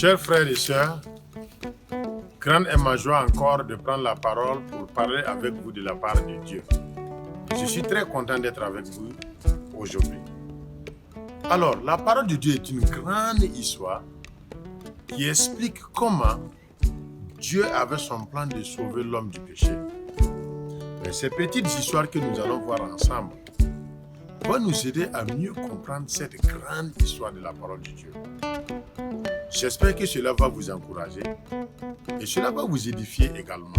Chers frères et sœurs, grande est ma joie encore de prendre la parole pour parler avec vous de la part de Dieu. Je suis très content d'être avec vous aujourd'hui. Alors, la parole de Dieu est une grande histoire qui explique comment Dieu avait son plan de sauver l'homme du péché. Mais ces petites histoires que nous allons voir ensemble vont nous aider à mieux comprendre cette grande histoire de la parole de Dieu. J'espère que cela va vous encourager et cela va vous édifier également.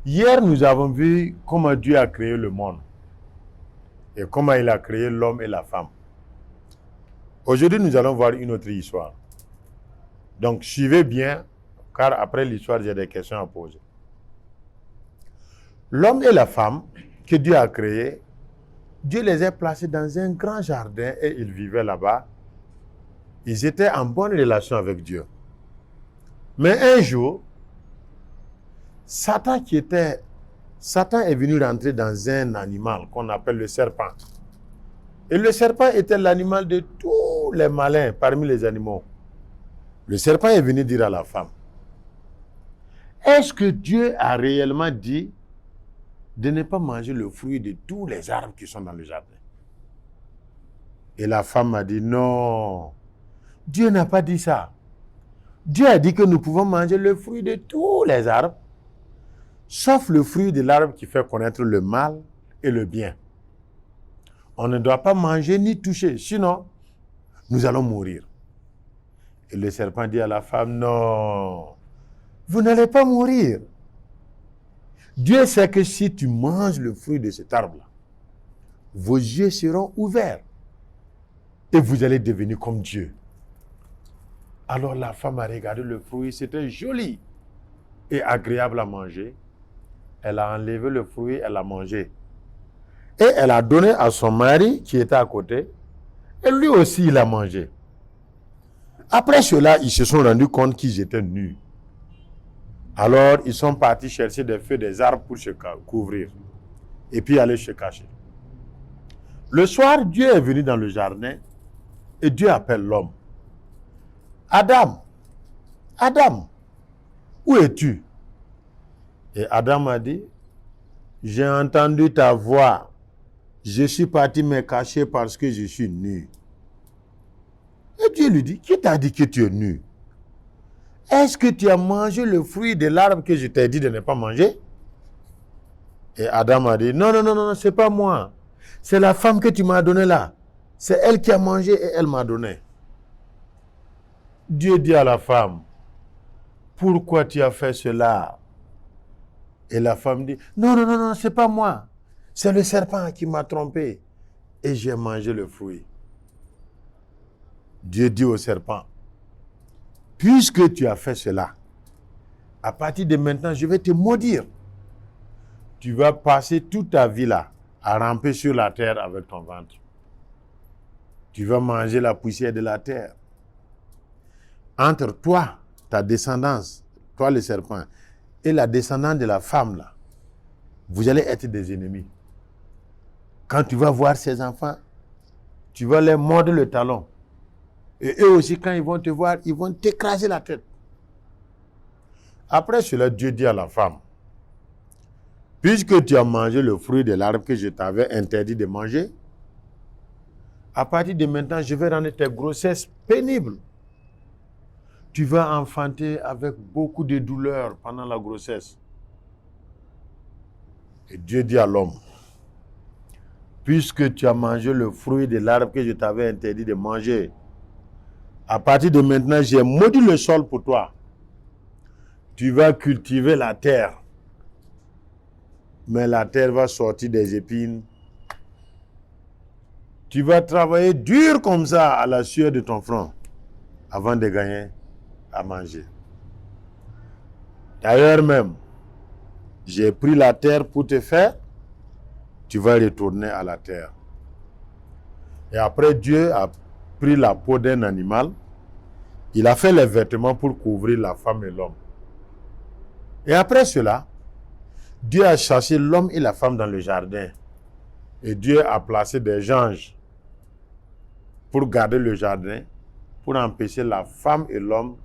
Hier, nous avons vu comment Dieu a créé le monde et comment il a créé l'homme et la femme. Aujourd'hui, nous allons voir une autre histoire. Donc, suivez bien, car après l'histoire, j'ai des questions à poser. L'homme et la femme que Dieu a créés, Dieu les a placés dans un grand jardin et ils vivaient là-bas. Ils étaient en bonne relation avec Dieu. Mais un jour, Satan est venu rentrer dans un animal qu'on appelle le serpent. Et le serpent était l'animal de tous les malins parmi les animaux. Le serpent est venu dire à la femme, est-ce que Dieu a réellement dit de ne pas manger le fruit de tous les arbres qui sont dans le jardin? Et la femme a dit, non, Dieu n'a pas dit ça. Dieu a dit que nous pouvons manger le fruit de tous les arbres, sauf le fruit de l'arbre qui fait connaître le mal et le bien. On ne doit pas manger ni toucher, sinon nous allons mourir. Et le serpent dit à la femme, non, vous n'allez pas mourir. Dieu sait que si tu manges le fruit de cet arbre-là, vos yeux seront ouverts et vous allez devenir comme Dieu. Alors la femme a regardé le fruit, c'était joli et agréable à manger. Elle a enlevé le fruit, elle l'a mangé. Et elle a donné à son mari qui était à côté, et lui aussi il a mangé. Après cela, ils se sont rendus compte qu'ils étaient nus. Alors ils sont partis chercher des feuilles, des arbres pour se couvrir, et puis aller se cacher. Le soir, Dieu est venu dans le jardin, et Dieu appelle l'homme. Adam, Adam, où es-tu? Et Adam a dit, j'ai entendu ta voix, je suis parti me cacher parce que je suis nu. Et Dieu lui dit, qui t'a dit que tu es nu? Est-ce que tu as mangé le fruit de l'arbre que je t'ai dit de ne pas manger? Et Adam a dit, non, non, non, non, c'est pas moi. C'est la femme que tu m'as donnée là. C'est elle qui a mangé et elle m'a donné. Dieu dit à la femme, pourquoi tu as fait cela? Et la femme dit, non, non, non, non, c'est pas moi. C'est le serpent qui m'a trompé et j'ai mangé le fruit. Dieu dit au serpent, puisque tu as fait cela, à partir de maintenant, je vais te maudire. Tu vas passer toute ta vie là à ramper sur la terre avec ton ventre. Tu vas manger la poussière de la terre. Entre toi, ta descendance, toi le serpent, et la descendance de la femme là, vous allez être des ennemis. Quand tu vas voir ces enfants, tu vas les mordre le talon. Et eux aussi, quand ils vont te voir, ils vont t'écraser la tête. Après cela, Dieu dit à la femme, puisque tu as mangé le fruit de l'arbre que je t'avais interdit de manger, à partir de maintenant, je vais rendre tes grossesses pénibles. Tu vas enfanter avec beaucoup de douleur pendant la grossesse. Et Dieu dit à l'homme, puisque tu as mangé le fruit de l'arbre que je t'avais interdit de manger, à partir de maintenant, j'ai maudit le sol pour toi. Tu vas cultiver la terre, mais la terre va sortir des épines. Tu vas travailler dur comme ça à la sueur de ton front avant de gagner à manger. D'ailleurs même, j'ai pris la terre pour te faire, tu vas retourner à la terre. Et après, Dieu a pris la peau d'un animal, il a fait les vêtements pour couvrir la femme et l'homme. Et après cela, Dieu a chassé l'homme et la femme dans le jardin. Et Dieu a placé des anges pour garder le jardin, pour empêcher la femme et l'homme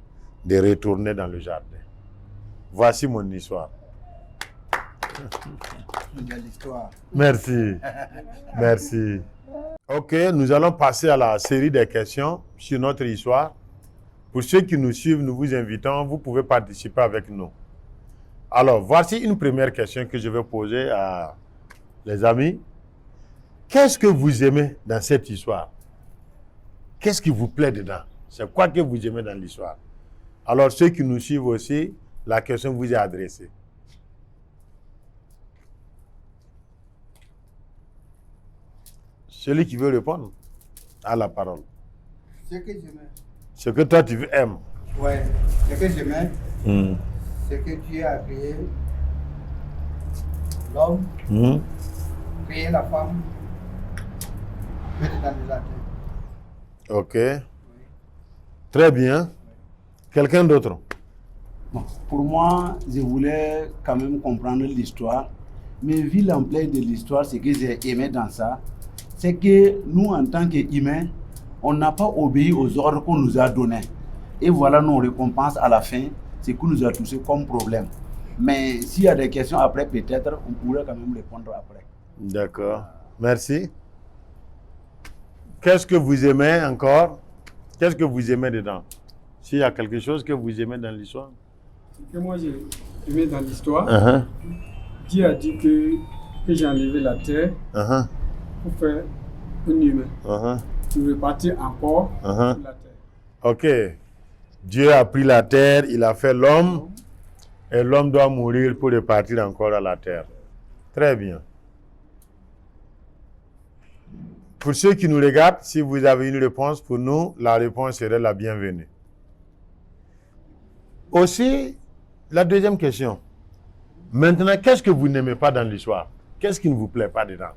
de retourner dans le jardin. Voici mon histoire. Merci. Merci. Ok, nous allons passer à la série des questions sur notre histoire. Pour ceux qui nous suivent, nous vous invitons, vous pouvez participer avec nous. Alors, voici une première question que je vais poser à les amis. Qu'est-ce que vous aimez dans cette histoire? Qu'est-ce qui vous plaît dedans? C'est quoi que vous aimez dans l'histoire? Alors, ceux qui nous suivent aussi, la question vous est adressée. Celui qui veut répondre a la parole. Ce que j'aimais. Ce que toi tu aimes. Oui, ce que j'aimais, c'est que Dieu a créé l'homme, créé la femme, mettre dans le jardin. Ok. Oui. Très bien. Quelqu'un d'autre? Bon, pour moi, je voulais quand même comprendre l'histoire, mais vu l'ampleur de l'histoire, ce que j'ai aimé dans ça, c'est que nous, en tant qu'humains, on n'a pas obéi aux ordres qu'on nous a donnés. Et voilà nos récompenses à la fin, ce qui nous a touché comme problème. Mais s'il y a des questions après, peut-être, on pourrait quand même répondre après. D'accord. Merci. Qu'est-ce que vous aimez encore? Qu'est-ce que vous aimez dedans? S'il y a quelque chose que vous aimez dans l'histoire? Ce que moi j'ai aimé dans l'histoire, Dieu a dit que j'ai enlevé la terre pour faire un humain. Pour repartir encore sur la terre. Ok. Dieu a pris la terre, il a fait l'homme, et l'homme doit mourir pour repartir encore à la terre. Très bien. Pour ceux qui nous regardent, si vous avez une réponse pour nous, la réponse serait la bienvenue. Aussi, la deuxième question. Maintenant, qu'est-ce que vous n'aimez pas dans l'histoire? Qu'est-ce qui ne vous plaît pas dedans?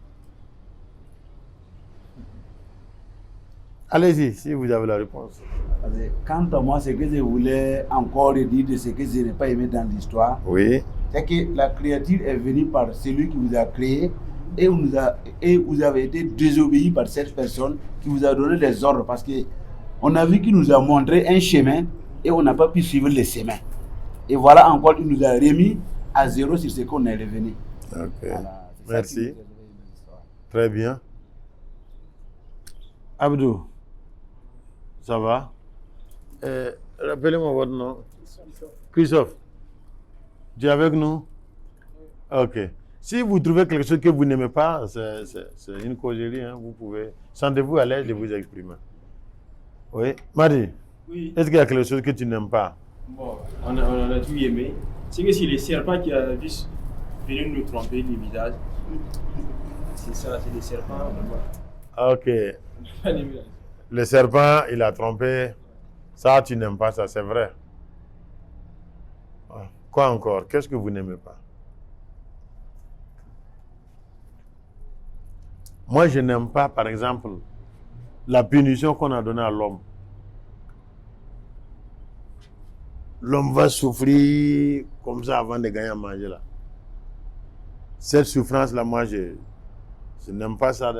Allez-y, si vous avez la réponse. Quant à moi, ce que je voulais encore dire de ce que je n'ai pas aimé dans l'histoire, oui, c'est que la créature est venue par celui qui vous a créé et vous avez été désobéi par cette personne qui vous a donné des ordres parce qu'on a vu qu'il nous a montré un chemin et on n'a pas pu suivre le chemin. Et voilà encore, il nous a remis à zéro sur ce qu'on est revenu. Ok, voilà, merci. Très bien. Abdou, ça va? Rappelez-moi votre nom. Christophe. Tu es avec nous? Ok. Si vous trouvez quelque chose que vous n'aimez pas, c'est une causerie, hein, vous pouvez. Sentez-vous à l'aise de vous exprimer. Oui. Madi, oui. Est-ce qu'il y a quelque chose que tu n'aimes pas? Bon, on a tout aimé. C'est que c'est le serpent qui a juste venu nous tromper le visage. C'est ça, c'est le serpent. Ok. Le serpent, il a trompé. Ça, tu n'aimes pas ça, c'est vrai. Quoi encore? Qu'est-ce que vous n'aimez pas? Moi, je n'aime pas, par exemple, la punition qu'on a donnée à l'homme. L'homme va souffrir comme ça avant de gagner à manger là. Cette souffrance-là, moi, je n'aime pas ça.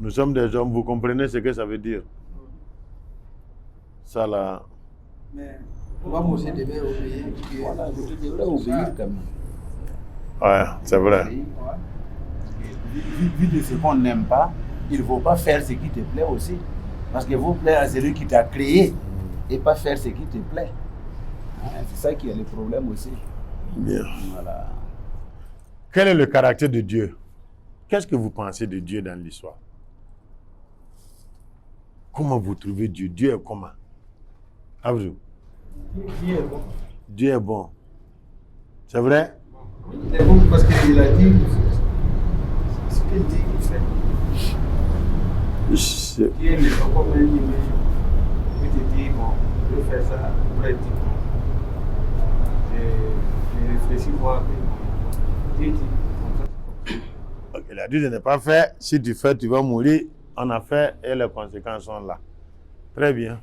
Nous sommes des hommes, vous comprenez ce que ça veut dire? Ça là. Mais moi aussi, je devais obéir. Voilà, je devrais obéir quand même. Ouais, c'est vrai. Vu de ce qu'on n'aime pas, il ne faut pas faire ce qui te plaît aussi. Parce qu'il faut plaire à celui qui t'a créé et pas faire ce qui te plaît. C'est ça qui est le problème aussi. Bien. Voilà. Quel est le caractère de Dieu? Qu'est-ce que vous pensez de Dieu dans l'histoire? Comment vous trouvez Dieu? Dieu est comment? Abdou? Dieu est bon. Dieu est bon. C'est vrai? Il est bon parce qu'il a dit ce qu'il dit qu'il fait. Dieu n'est pas comme un humain. Il te dit, bon, je vais faire ça, pour être bon. J'ai réfléchi voir que Dieu dit comme ça. Okay, il a dit de ne pas faire. Si tu fais, tu vas mourir. On a fait et les conséquences sont là. Très bien.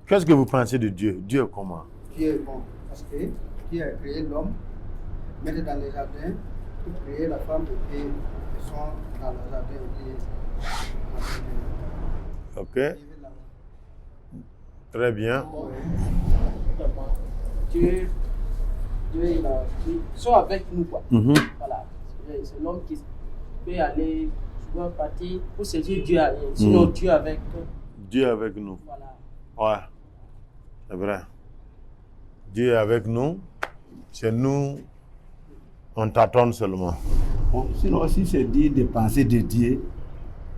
Qu'est-ce que vous pensez de Dieu? Dieu est comment? Dieu est bon parce que Dieu a créé l'homme, mettre dans le jardin, pour créer la femme et ils sont dans le jardin. Ok. Très bien. Dieu, il a dit, sois avec nous, quoi. Voilà. C'est l'homme qui peut aller, tu dois partir pour saisir Dieu ailleurs. Sinon, Dieu avec toi. Dieu avec nous. Voilà. Ouais. C'est vrai. Dieu est avec nous. C'est nous, on tâtonne seulement. Bon, sinon, si c'est dire de penser de Dieu,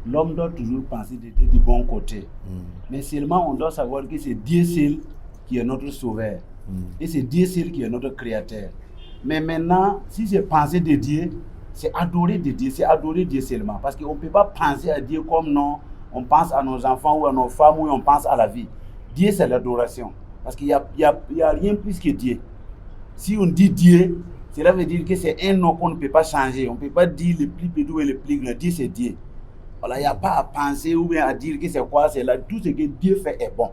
l'homme doit toujours penser de Dieu du bon côté. Mais seulement, on doit savoir que c'est Dieu seul qui est notre sauveur. Et c'est Dieu seul qui est notre créateur. Mais maintenant, si c'est penser de Dieu, c'est adorer de Dieu, c'est adorer Dieu seulement. Parce qu'on ne peut pas penser à Dieu comme non, on pense à nos enfants ou à nos femmes ou on pense à la vie. Dieu, c'est l'adoration. Parce qu'il n'y a rien plus que Dieu. Si on dit Dieu, cela veut dire que c'est un nom qu'on ne peut pas changer. On ne peut pas dire le plus petit ou le plus grand. Dieu, c'est Dieu. Voilà, il n'y a pas à penser ou bien à dire que c'est quoi, c'est là. Tout ce que Dieu fait est bon.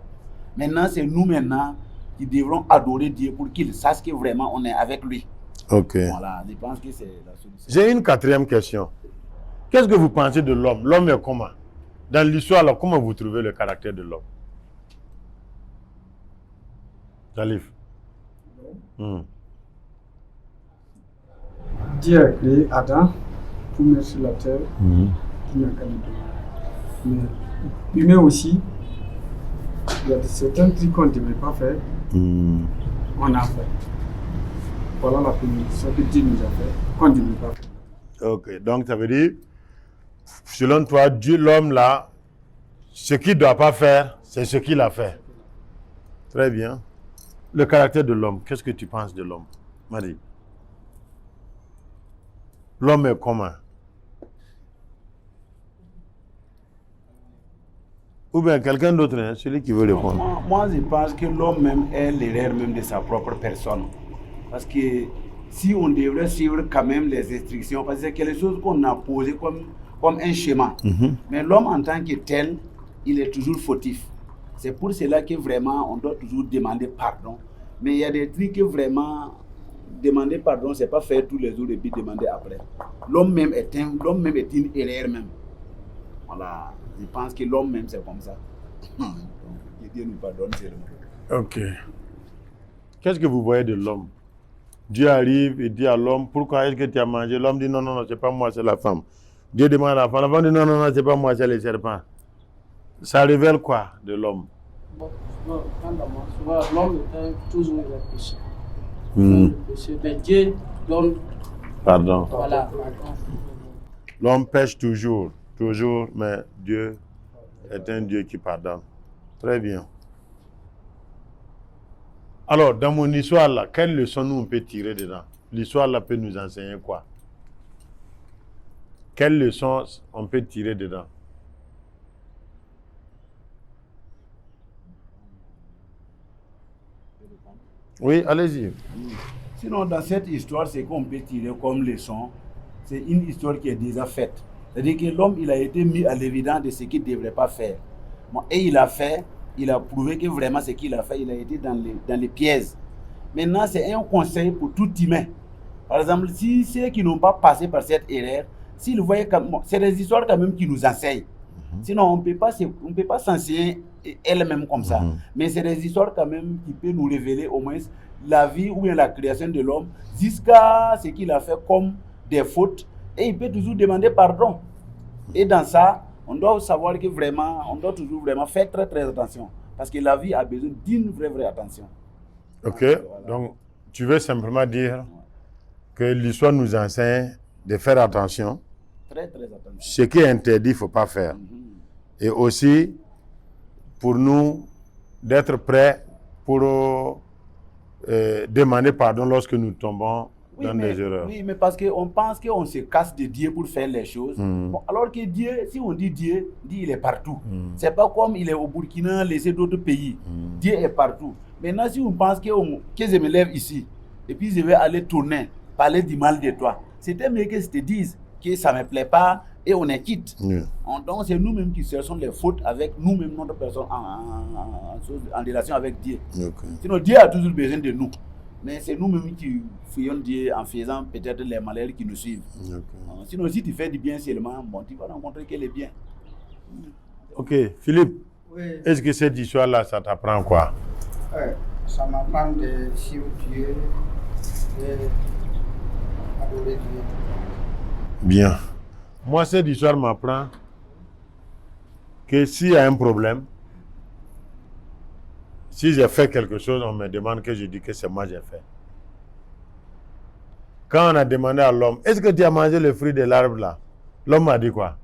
Maintenant, c'est nous maintenant qui devrons adorer Dieu pour qu'il sache que vraiment on est avec lui. Ok. Voilà, je pense que c'est la solution. J'ai une quatrième question. Qu'est-ce que vous pensez de l'homme? L'homme est comment? Dans l'histoire, alors, comment vous trouvez le caractère de l'homme? Jalif. Dieu a créé Adam pour mettre sur la terre qui n'a qu'à le donner. Mais humain aussi, il y a certains trucs qu'on ne devrait pas faire, on a fait. Voilà la pénition que Dieu nous a fait, qu'on ne devrait pas faire. Ok, donc ça veut dire, selon toi, Dieu, l'homme là, ce qu'il ne doit pas faire, c'est ce qu'il a fait. Très bien. Le caractère de l'homme, qu'est-ce que tu penses de l'homme, Marie? L'homme est comment? Ou bien quelqu'un d'autre, hein, celui qui veut répondre. Moi, je pense que l'homme même est l'erreur même de sa propre personne. Parce que si on devrait suivre quand même les instructions, parce que c'est quelque chose qu'on a posé comme un schéma. Mais l'homme en tant que tel, il est toujours fautif. C'est pour cela que vraiment, on doit toujours demander pardon. Mais il y a des trucs que vraiment, demander pardon, c'est pas faire tous les jours et puis demander après. L'homme même est une erreur même. Voilà. Je pense que l'homme même, c'est comme ça. Que Dieu nous pardonne seulement. Ok. Qu'est-ce que vous voyez de l'homme? Dieu arrive et dit à l'homme, pourquoi est-ce que tu as mangé? L'homme dit, non, non, non, c'est pas moi, c'est la femme. Dieu demande à la femme dit, non, non, non, c'est pas moi, c'est les serpents. Ça révèle quoi de l'homme? Souvent, l'homme est toujours le péché. Le péché. Mais Dieu donne. Pardon. Voilà, pardon. L'homme pêche toujours, mais Dieu est un Dieu qui pardonne. Très bien. Alors, dans mon histoire là, quelle leçon nous on peut tirer dedans? L'histoire là peut nous enseigner quoi? Quelle leçon on peut tirer dedans? Oui, allez-y. Sinon, dans cette histoire, ce qu'on peut tirer comme leçon, c'est une histoire qui est déjà faite. C'est-à-dire que l'homme, il a été mis à l'évidence de ce qu'il ne devrait pas faire. Bon, et il a fait, il a prouvé que vraiment ce qu'il a fait, il a été dans les pièges. Maintenant, c'est un conseil pour tout humain. Par exemple, si ceux qui n'ont pas passé par cette erreur, s'ils voyaient comme... Bon, c'est des histoires quand même qui nous enseignent. Sinon, on ne peut pas s'enseigner elle-même comme ça. Mais c'est des histoires quand même qui peuvent nous révéler au moins la vie ou bien la création de l'homme jusqu'à ce qu'il a fait comme des fautes. Et il peut toujours demander pardon. Et dans ça, on doit savoir que vraiment, on doit toujours vraiment faire très très attention. Parce que la vie a besoin d'une vraie attention. Ok, donc tu veux simplement dire que l'histoire nous enseigne de faire attention. Très attention. Ce qui est interdit, il ne faut pas faire. Et aussi, pour nous, d'être prêts pour demander pardon lorsque nous tombons dans des erreurs. Oui, mais parce qu'on pense qu'on se casse de Dieu pour faire les choses. Bon, alors que Dieu, si on dit Dieu, il est partout. C'est pas comme il est au Burkina, laissé d'autres pays. Dieu est partout. Maintenant, si on pense que je me lève ici, et puis je vais aller tourner, parler du mal de toi, c'était mieux que je te dise que ça ne me plaît pas et on est quitte. Donc c'est nous-mêmes qui cherchons les fautes avec nous-mêmes, notre personne en relation avec Dieu. Sinon Dieu a toujours besoin de nous. Mais c'est nous-mêmes qui fuyons Dieu en faisant peut-être les malheurs qui nous suivent. Sinon si tu fais du bien seulement, bon, tu vas rencontrer que les biens. Ok, Philippe, Oui, est-ce que cette histoire-là, ça t'apprend quoi? ça m'apprend de suivre Dieu, d'adorer Dieu. Bien. Moi, cette histoire m'apprend que s'il y a un problème, si j'ai fait quelque chose, on me demande que je dis que c'est moi qui j'ai fait. Quand on a demandé à l'homme, est-ce que tu as mangé le fruit de l'arbre là? L'homme a dit quoi?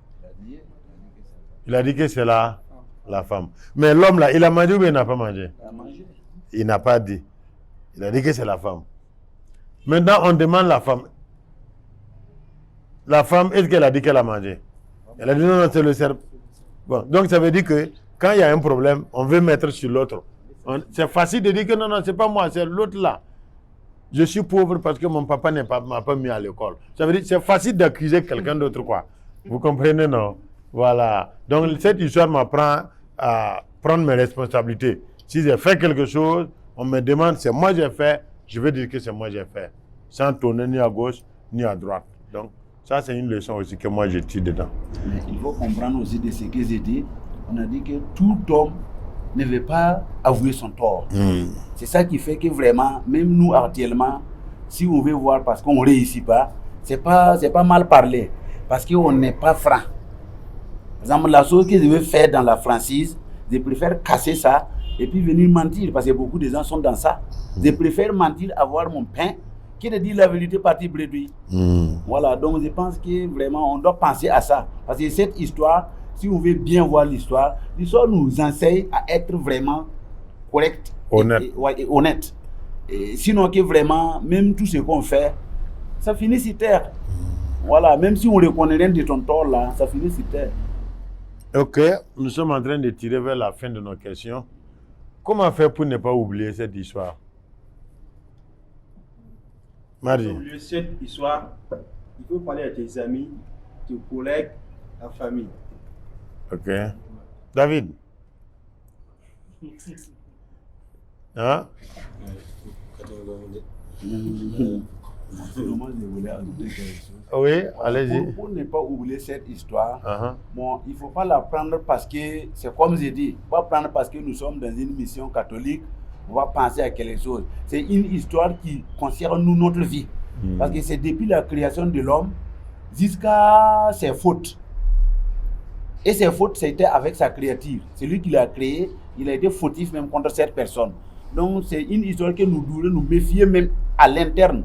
Il a dit que c'est la femme. Mais l'homme là, il a mangé ou il n'a pas mangé? Il n'a pas dit. Il a dit que c'est la femme. Maintenant, on demande la femme. La femme, est-ce qu'elle a dit qu'elle a mangé? Elle a dit non, c'est le cerveau. Bon, donc ça veut dire que quand il y a un problème, on veut mettre sur l'autre. C'est facile de dire que non, c'est pas moi, c'est l'autre là. Je suis pauvre parce que mon papa m'a pas mis à l'école. Ça veut dire que c'est facile d'accuser quelqu'un d'autre, quoi. Vous comprenez, non? Voilà. Donc cette histoire m'apprend à prendre mes responsabilités. Si j'ai fait quelque chose, on me demande, c'est moi j'ai fait, je vais dire que c'est moi j'ai fait. Sans tourner ni à gauche, ni à droite. Donc, ça c'est une leçon aussi que moi je tire dedans. Mais il faut comprendre aussi de ce que j'ai dit. On a dit que tout homme ne veut pas avouer son tort. C'est ça qui fait que vraiment, même nous actuellement, si on veut voir parce qu'on ne réussit pas, c'est pas mal parler. Parce qu'on n'est pas franc. Par exemple, la chose que je veux faire dans la franchise, je préfère casser ça et puis venir mentir. Parce que beaucoup de gens sont dans ça. Je préfère mentir, avoir mon pain, que de dire la vérité partie bredouille. Voilà, donc je pense que vraiment, on doit penser à ça. Parce que cette histoire, si on veut bien voir l'histoire nous enseigne à être vraiment correct, honnête. Et honnête. Et sinon que vraiment, même tout ce qu'on fait, ça finit sur terre. Voilà, même si on ne reconnaît rien de ton tort là, ça finit sur terre. Ok, nous sommes en train de tirer vers la fin de nos questions. Comment faire pour ne pas oublier cette histoire? Marie. Au lieu de cette histoire, il faut parler à tes amis, tes collègues, ta famille. Ok. David. Hein? Oui, allez-y. Pour ne pas oublier cette histoire, bon, il ne faut pas la prendre parce que, c'est comme j'ai dit, pas prendre parce que nous sommes dans une mission catholique, on va penser à quelque chose. C'est une histoire qui concerne nous, notre vie. Parce que c'est depuis la création de l'homme jusqu'à ses fautes. Et ses fautes, c'était avec sa créature. C'est lui qui l'a créé, il a été fautif même contre cette personne. Donc c'est une histoire que nous devons nous méfier même à l'interne.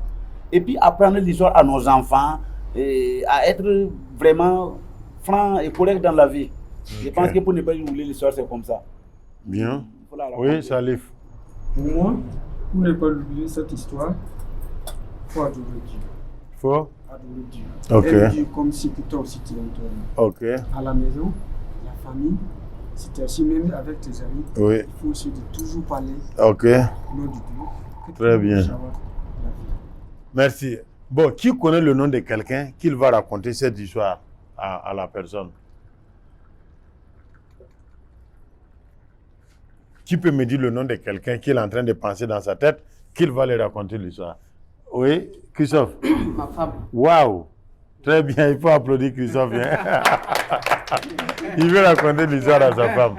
Et puis apprendre l'histoire à nos enfants, et à être vraiment franc et correct dans la vie. Je pense que pour ne pas oublier l'histoire, c'est comme ça. Bien. Oui, Salif. Pour moi, pour ne pas oublier cette histoire, il faut adorer Dieu. Faut Adorer Dieu. Ok. Et Dieu comme si pour toi aussi tu aimes toi. Ok. À la maison, la famille, si tu es assis même avec tes amis, Oui. il faut aussi de toujours parler Ok. au nom du Dieu. Très bien. La vie. Merci. Bon, qui connaît le nom de quelqu'un qu'il va raconter cette histoire à la personne? Qui peut me dire le nom de quelqu'un qu'il est en train de penser dans sa tête qu'il va lui raconter l'histoire? Oui, Christophe. Ma femme. Waouh! Très bien, il faut applaudir Christophe. Hein? Il veut raconter l'histoire à sa femme.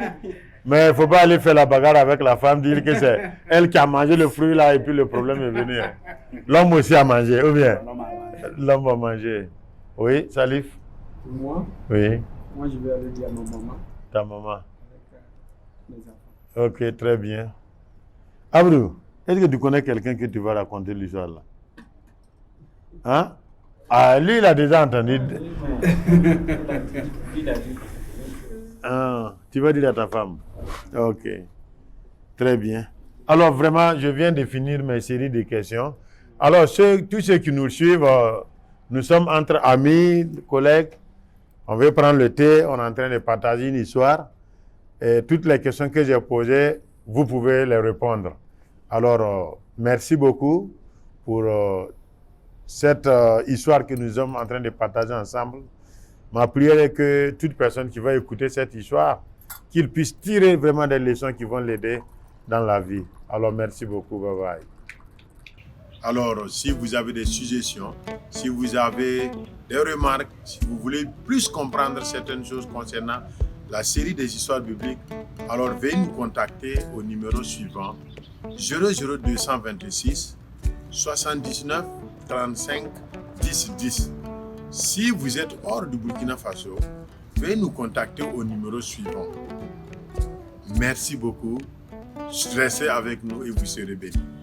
Mais il ne faut pas aller faire la bagarre avec la femme, dire que c'est elle qui a mangé le fruit là et puis le problème est venu. L'homme aussi a mangé, ou bien? L'homme va manger. Oui, Salif? Pour moi, Oui. moi je vais aller dire à ma maman. Ta maman. Avec mes enfants. Ok, très bien. Abdou, est-ce que tu connais quelqu'un que tu vas raconter l'histoire là? Hein? Ah, lui, il a déjà entendu. Ah, tu vas dire à ta femme. Ok. Très bien. Alors, vraiment, je viens de finir mes séries de questions. Alors, tous ceux qui nous suivent, nous sommes entre amis, collègues. On veut prendre le thé, on est en train de partager une histoire. Et toutes les questions que j'ai posées, vous pouvez les répondre. Alors, merci beaucoup pour cette histoire que nous sommes en train de partager ensemble. Ma prière est que toute personne qui va écouter cette histoire, qu'il puisse tirer vraiment des leçons qui vont l'aider dans la vie. Alors, merci beaucoup. Bye bye. Alors, si vous avez des suggestions, si vous avez des remarques, si vous voulez plus comprendre certaines choses concernant la série des histoires bibliques, alors veuillez nous contacter au numéro suivant 00226 79 35 10 10. Si vous êtes hors du Burkina Faso, veuillez nous contacter au numéro suivant. Merci beaucoup. Restez avec nous et vous serez bénis.